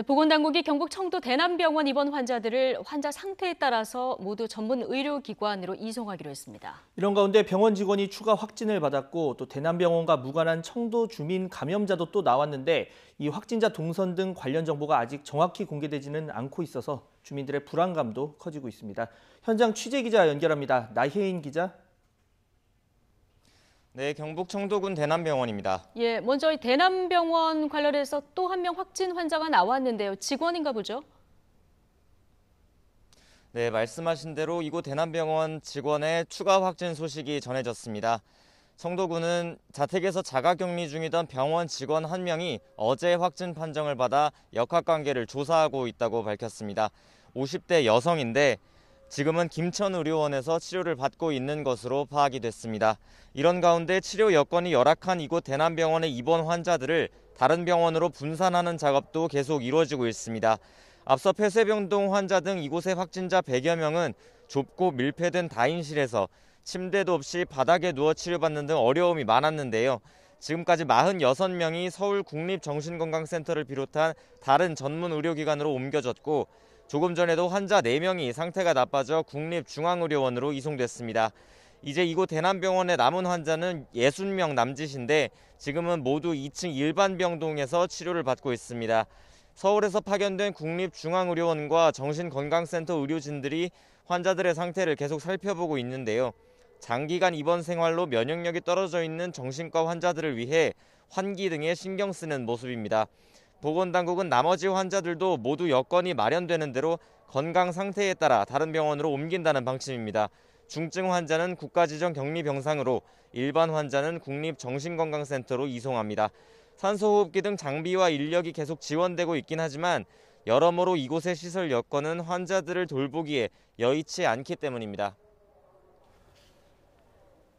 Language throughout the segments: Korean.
보건당국이 경북 청도 대남병원 입원 환자들을 환자 상태에 따라서 모두 전문 의료기관으로 이송하기로 했습니다. 이런 가운데 병원 직원이 추가 확진을 받았고 또 대남병원과 무관한 청도 주민 감염자도 또 나왔는데 이 확진자 동선 등 관련 정보가 아직 정확히 공개되지는 않고 있어서 주민들의 불안감도 커지고 있습니다. 현장 취재 기자 연결합니다. 나혜인 기자. 네, 경북 청도군 대남병원입니다. 먼저 이 대남병원 관련해서 또 한 명 확진 환자가 나왔는데요. 직원인가 보죠? 네, 말씀하신 대로 이곳 대남병원 직원의 추가 확진 소식이 전해졌습니다. 청도군은 자택에서 자가격리 중이던 병원 직원 한 명이 어제 확진 판정을 받아 역학관계를 조사하고 있다고 밝혔습니다. 50대 여성인데 지금은 김천의료원에서 치료를 받고 있는 것으로 파악이 됐습니다. 이런 가운데 치료 여건이 열악한 이곳 대남병원의 입원 환자들을 다른 병원으로 분산하는 작업도 계속 이루어지고 있습니다. 앞서 폐쇄병동 환자 등 이곳의 확진자 100여 명은 좁고 밀폐된 다인실에서 침대도 없이 바닥에 누워 치료받는 등 어려움이 많았는데요. 지금까지 46명이 서울국립정신건강센터를 비롯한 다른 전문 의료기관으로 옮겨졌고 조금 전에도 환자 4명이 상태가 나빠져 국립중앙의료원으로 이송됐습니다. 이제 이곳 대남병원의 남은 환자는 60명 남짓인데 지금은 모두 2층 일반 병동에서 치료를 받고 있습니다. 서울에서 파견된 국립중앙의료원과 정신건강센터 의료진들이 환자들의 상태를 계속 살펴보고 있는데요. 장기간 입원 생활로 면역력이 떨어져 있는 정신과 환자들을 위해 환기 등에 신경 쓰는 모습입니다. 보건당국은 나머지 환자들도 모두 여건이 마련되는 대로 건강 상태에 따라 다른 병원으로 옮긴다는 방침입니다. 중증 환자는 국가지정 격리병상으로, 일반 환자는 국립정신건강센터로 이송합니다. 산소호흡기 등 장비와 인력이 계속 지원되고 있긴 하지만 여러모로 이곳의 시설 여건은 환자들을 돌보기에 여의치 않기 때문입니다.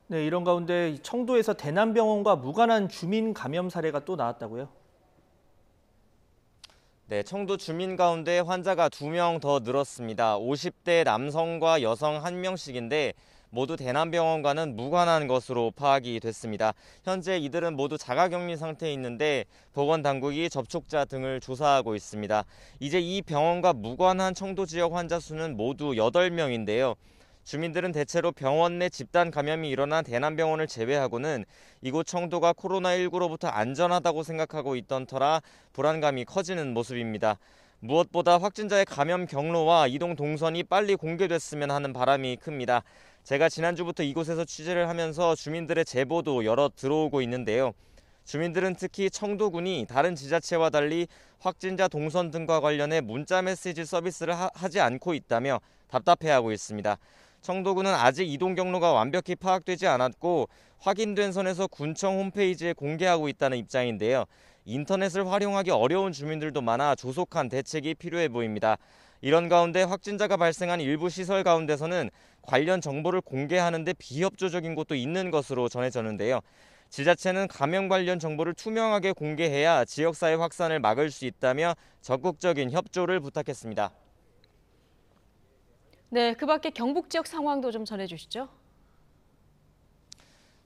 네, 이런 가운데 청도에서 대남병원과 무관한 주민 감염 사례가 또 나왔다고요? 네, 청도 주민 가운데 환자가 2명 더 늘었습니다. 50대 남성과 여성 1명씩인데 모두 대남병원과는 무관한 것으로 파악이 됐습니다. 현재 이들은 모두 자가격리 상태에 있는데 보건당국이 접촉자 등을 조사하고 있습니다. 이제 이 병원과 무관한 청도 지역 환자 수는 모두 8명인데요. 주민들은 대체로 병원 내 집단 감염이 일어난 대남병원을 제외하고는 이곳 청도가 코로나19로부터 안전하다고 생각하고 있던 터라 불안감이 커지는 모습입니다. 무엇보다 확진자의 감염 경로와 이동 동선이 빨리 공개됐으면 하는 바람이 큽니다. 제가 지난주부터 이곳에서 취재를 하면서 주민들의 제보도 여러 들어오고 있는데요. 주민들은 특히 청도군이 다른 지자체와 달리 확진자 동선 등과 관련해 문자 메시지 서비스를 하지 않고 있다며 답답해하고 있습니다. 청도군은 아직 이동 경로가 완벽히 파악되지 않았고 확인된 선에서 군청 홈페이지에 공개하고 있다는 입장인데요. 인터넷을 활용하기 어려운 주민들도 많아 조속한 대책이 필요해 보입니다. 이런 가운데 확진자가 발생한 일부 시설 가운데서는 관련 정보를 공개하는 데 비협조적인 곳도 있는 것으로 전해졌는데요. 지자체는 감염 관련 정보를 투명하게 공개해야 지역사회 확산을 막을 수 있다며 적극적인 협조를 부탁했습니다. 네, 그 밖에 경북 지역 상황도 좀 전해주시죠.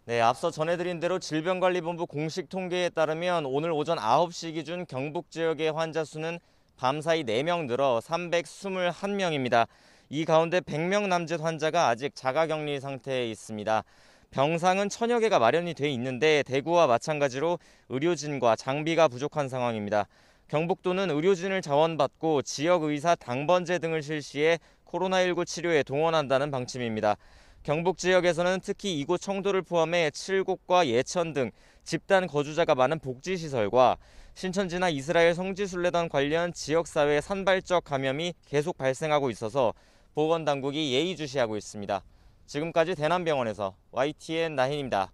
네, 앞서 전해드린 대로 질병관리본부 공식 통계에 따르면 오늘 오전 9시 기준 경북 지역의 환자 수는 밤사이 4명 늘어 321명입니다. 이 가운데 100명 남짓 환자가 아직 자가격리 상태에 있습니다. 병상은 1000여 개가 마련이 돼 있는데 대구와 마찬가지로 의료진과 장비가 부족한 상황입니다. 경북도는 의료진을 자원받고 지역의사 당번제 등을 실시해 코로나19 치료에 동원한다는 방침입니다. 경북 지역에서는 특히 이곳 청도를 포함해 칠곡과 예천 등 집단 거주자가 많은 복지시설과 신천지나 이스라엘 성지순례단 관련 지역사회 산발적 감염이 계속 발생하고 있어서 보건당국이 예의주시하고 있습니다. 지금까지 대남병원에서 YTN 나힌입니다.